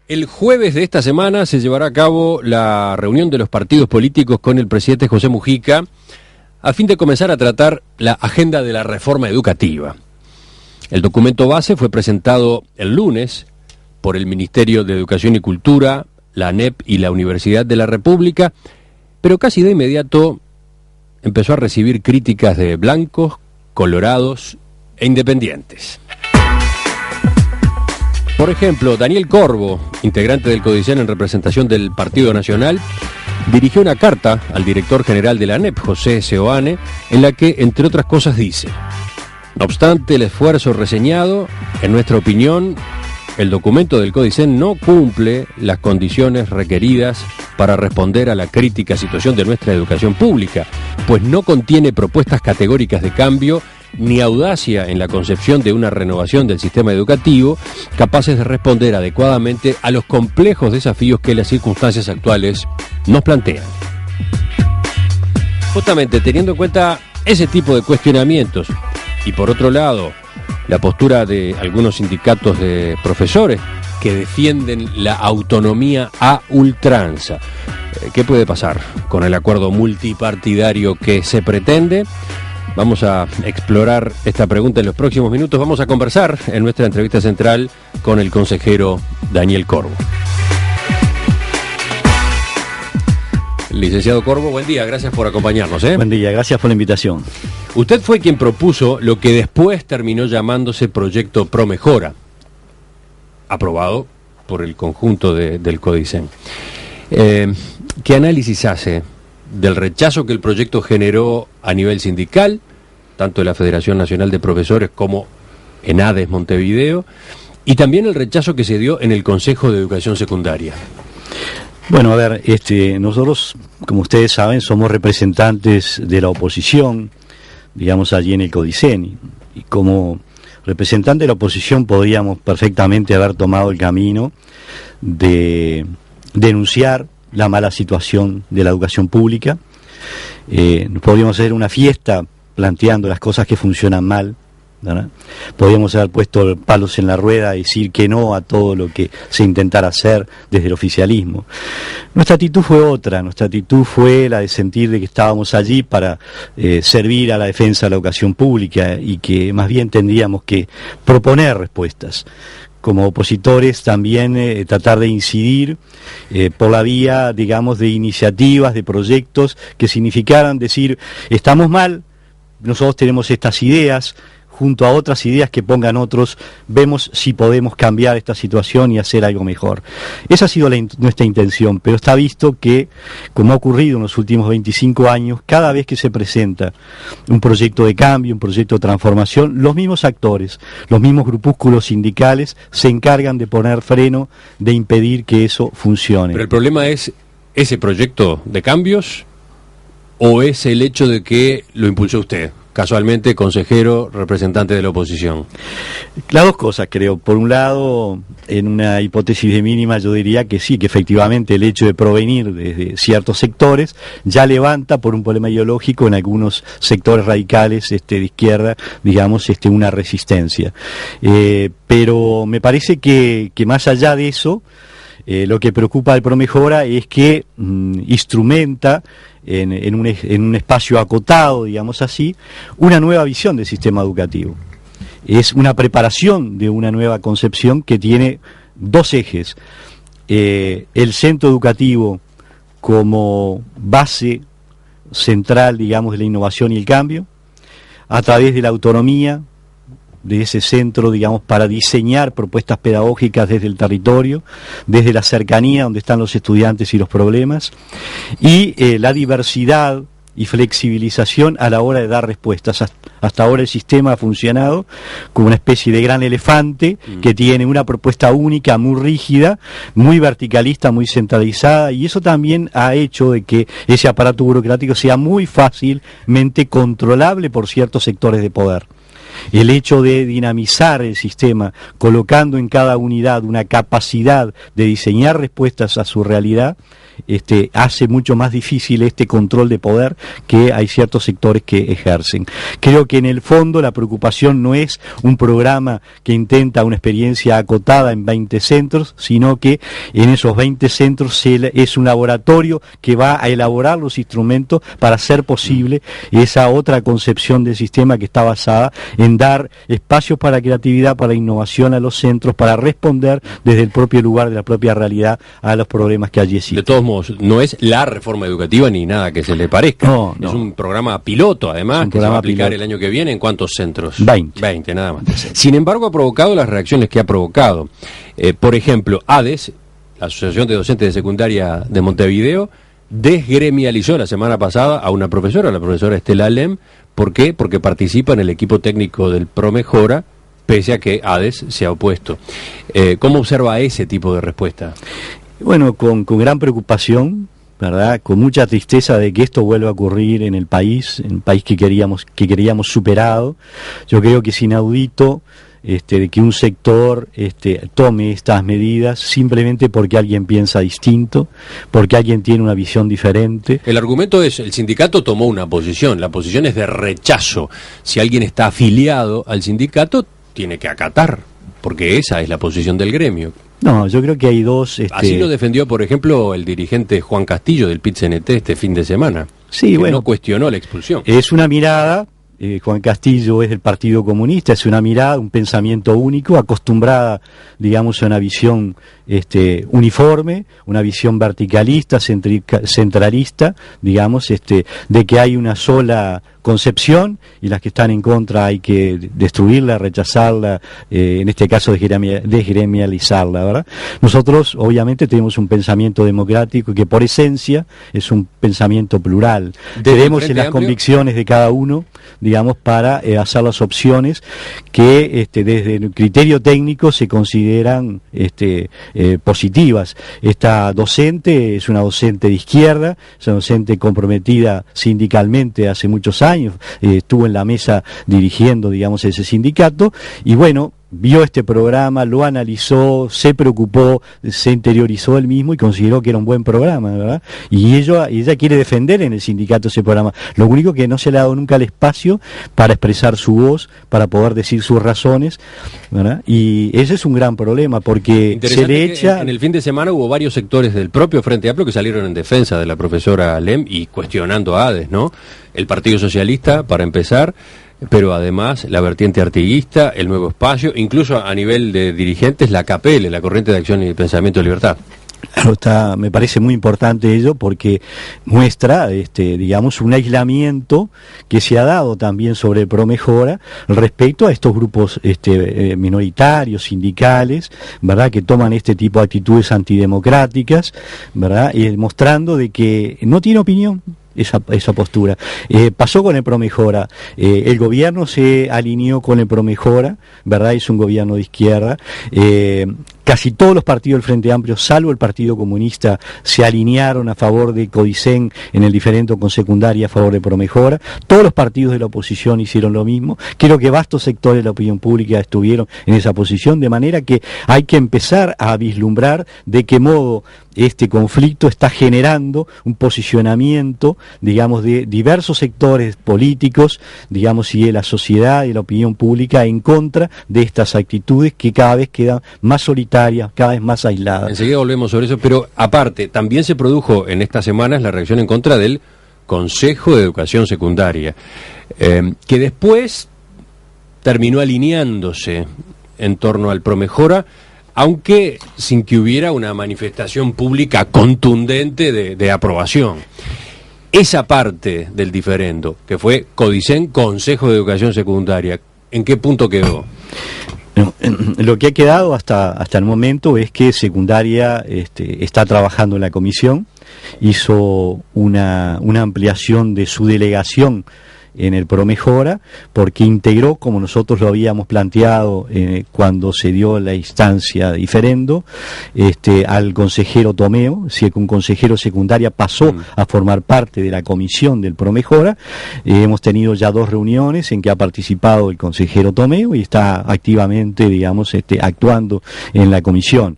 El jueves de esta semana se llevará a cabo la reunión de los partidos políticos con el presidente José Mujica a fin de comenzar a tratar la agenda de la reforma educativa. El documento base fue presentado el lunes por el Ministerio de Educación y Cultura, la ANEP y la Universidad de la República, pero casi de inmediato empezó a recibir críticas de blancos, colorados e independientes. Por ejemplo, Daniel Corvo, integrante del Codicen en representación del Partido Nacional, dirigió una carta al director general de la ANEP, José Seoane, en la que, entre otras cosas, dice: no obstante el esfuerzo reseñado, en nuestra opinión, el documento del Codicen no cumple las condiciones requeridas para responder a la crítica situación de nuestra educación pública, pues no contiene propuestas categóricas de cambio ni audacia en la concepción de una renovación del sistema educativo capaces de responder adecuadamente a los complejos desafíos que las circunstancias actuales nos plantean. Justamente teniendo en cuenta ese tipo de cuestionamientos y por otro lado la postura de algunos sindicatos de profesores que defienden la autonomía a ultranza, ¿qué puede pasar con el acuerdo multipartidario que se pretende? Vamos a explorar esta pregunta en los próximos minutos. Vamos a conversar en nuestra entrevista central con el consejero Daniel Corvo. Licenciado Corvo, buen día, gracias por acompañarnos. Buen día, gracias por la invitación. Usted fue quien propuso lo que después terminó llamándose Proyecto Promejora, aprobado por el conjunto del Codicen. ¿Qué análisis hace del rechazo que el proyecto generó a nivel sindical, tanto de la Federación Nacional de Profesores como en ADES Montevideo, y también el rechazo que se dio en el Consejo de Educación Secundaria? Bueno, a ver, nosotros, como ustedes saben, somos representantes de la oposición, digamos, allí en el Codicen, y como representante de la oposición podríamos perfectamente haber tomado el camino de denunciar la mala situación de la educación pública. Podríamos hacer una fiesta planteando las cosas que funcionan mal, ¿verdad? Podríamos haber puesto palos en la rueda y decir que no a todo lo que se intentara hacer desde el oficialismo. Nuestra actitud fue otra, nuestra actitud fue la de sentir de que estábamos allí para servir a la defensa de la educación pública y que más bien tendríamos que proponer respuestas. Como opositores también tratar de incidir por la vía, digamos, de iniciativas, de proyectos que significaran decir, estamos mal, nosotros tenemos estas ideas, junto a otras ideas que pongan otros, vemos si podemos cambiar esta situación y hacer algo mejor. Esa ha sido nuestra intención, pero está visto que, como ha ocurrido en los últimos 25 años, cada vez que se presenta un proyecto de cambio, un proyecto de transformación, los mismos actores, los mismos grupúsculos sindicales se encargan de poner freno, de impedir que eso funcione. Pero el problema es ese proyecto de cambios o es el hecho de que lo impulsó usted, casualmente consejero, representante de la oposición. Las dos cosas, creo. Por un lado, en una hipótesis de mínima, yo diría que sí, que efectivamente el hecho de provenir desde ciertos sectores ya levanta por un problema ideológico en algunos sectores radicales de izquierda, digamos, una resistencia. Pero me parece que más allá de eso, lo que preocupa al Promejora es que instrumenta en un espacio acotado, digamos así, una nueva visión del sistema educativo. Es una preparación de una nueva concepción que tiene dos ejes. El centro educativo como base central, digamos, de la innovación y el cambio, a través de la autonomía de ese centro, digamos, para diseñar propuestas pedagógicas desde el territorio, desde la cercanía donde están los estudiantes y los problemas, y la diversidad y flexibilización a la hora de dar respuestas. Hasta ahora el sistema ha funcionado como una especie de gran elefante que tiene una propuesta única, muy rígida, muy verticalista, muy centralizada, y eso también ha hecho de que ese aparato burocrático sea muy fácilmente controlable por ciertos sectores de poder. el hecho de dinamizar el sistema, colocando en cada unidad una capacidad de diseñar respuestas a su realidad, hace mucho más difícil este control de poder que hay ciertos sectores que ejercen. Creo que en el fondo la preocupación no es un programa que intenta una experiencia acotada en 20 centros, sino que en esos 20 centros es un laboratorio que va a elaborar los instrumentos para hacer posible esa otra concepción del sistema que está basada en dar espacios para creatividad, para innovación a los centros, para responder desde el propio lugar de la propia realidad a los problemas que allí existen. De todos modos, no es la reforma educativa ni nada que se le parezca. No. Es un programa piloto, además, que se va a aplicar el año que viene. ¿En cuántos centros? 20, nada más. Sin embargo, ha provocado las reacciones que ha provocado. Por ejemplo, ADES, la Asociación de Docentes de Secundaria de Montevideo, desgremializó la semana pasada a una profesora, la profesora Estela Alem. ¿Por qué? Porque participa en el equipo técnico del ProMejora, pese a que ADES se ha opuesto. ¿Cómo observa ese tipo de respuesta? Bueno, con gran preocupación, ¿verdad? Con mucha tristeza de que esto vuelva a ocurrir en el país que queríamos superado. Yo creo que es inaudito de que un sector tome estas medidas simplemente porque alguien piensa distinto, porque alguien tiene una visión diferente. El argumento es, el sindicato tomó una posición, la posición es de rechazo. Si alguien está afiliado al sindicato, tiene que acatar, porque esa es la posición del gremio. No, yo creo que hay dos... Así lo defendió, por ejemplo, el dirigente Juan Castillo del PIT-CNT este fin de semana. Sí, que bueno, no cuestionó la expulsión. Es una mirada, Juan Castillo es del Partido Comunista, es una mirada, un pensamiento único, acostumbrada, digamos, a una visión uniforme, una visión verticalista, centralista, digamos, de que hay una sola concepción y las que están en contra hay que destruirla, rechazarla, en este caso desgremializarla, ¿verdad? Nosotros obviamente tenemos un pensamiento democrático que por esencia es un pensamiento plural. Creemos en las convicciones de cada uno, digamos, para hacer las opciones que desde el criterio técnico se consideran positivas. Esta docente es una docente de izquierda, es una docente comprometida sindicalmente hace muchos años, estuvo en la mesa dirigiendo, digamos, ese sindicato, y bueno, vio este programa, lo analizó, se preocupó, se interiorizó él mismo y consideró que era un buen programa, ¿verdad? Y ella quiere defender en el sindicato ese programa. Lo único que no se le ha dado nunca el espacio para expresar su voz, para poder decir sus razones, ¿verdad? Y ese es un gran problema porque se le echa... En el fin de semana hubo varios sectores del propio Frente Amplio que salieron en defensa de la profesora Alem y cuestionando a ADES, ¿no? El Partido Socialista, para empezar, pero además la vertiente artiguista, el Nuevo Espacio, incluso a nivel de dirigentes, la CAPEL, la Corriente de Acción y Pensamiento de Libertad. Claro, me parece muy importante ello porque muestra, digamos, un aislamiento que se ha dado también sobre el ProMejora respecto a estos grupos minoritarios, sindicales, ¿verdad?, que toman este tipo de actitudes antidemocráticas, ¿verdad?, y mostrando de que no tiene opinión. Esa postura. Pasó con el ProMejora, el gobierno se alineó con el ProMejora, ¿verdad? Es un gobierno de izquierda. Casi todos los partidos del Frente Amplio, salvo el Partido Comunista, se alinearon a favor de Codicen en el diferendo con secundaria a favor de ProMejora. Todos los partidos de la oposición hicieron lo mismo. Creo que vastos sectores de la opinión pública estuvieron en esa posición, de manera que hay que empezar a vislumbrar de qué modo este conflicto está generando un posicionamiento, digamos, de diversos sectores políticos, digamos, y de la sociedad y de la opinión pública en contra de estas actitudes que cada vez quedan más solitarias, cada vez más aisladas. Enseguida volvemos sobre eso, pero aparte, también se produjo en estas semanas la reacción en contra del Consejo de Educación Secundaria, que después terminó alineándose en torno al ProMejora, aunque sin que hubiera una manifestación pública contundente de aprobación. Esa parte del diferendo, que fue Codicen, Consejo de Educación Secundaria, ¿en qué punto quedó? Lo que ha quedado hasta el momento es que secundaria está trabajando en la comisión, hizo una ampliación de su delegación en el Promejora, porque integró, como nosotros lo habíamos planteado cuando se dio la instancia de diferendo, al consejero Tomeo, si un consejero secundaria pasó a formar parte de la comisión del Promejora. Hemos tenido ya 2 reuniones en que ha participado el consejero Tomeo y está activamente, digamos, actuando en la comisión.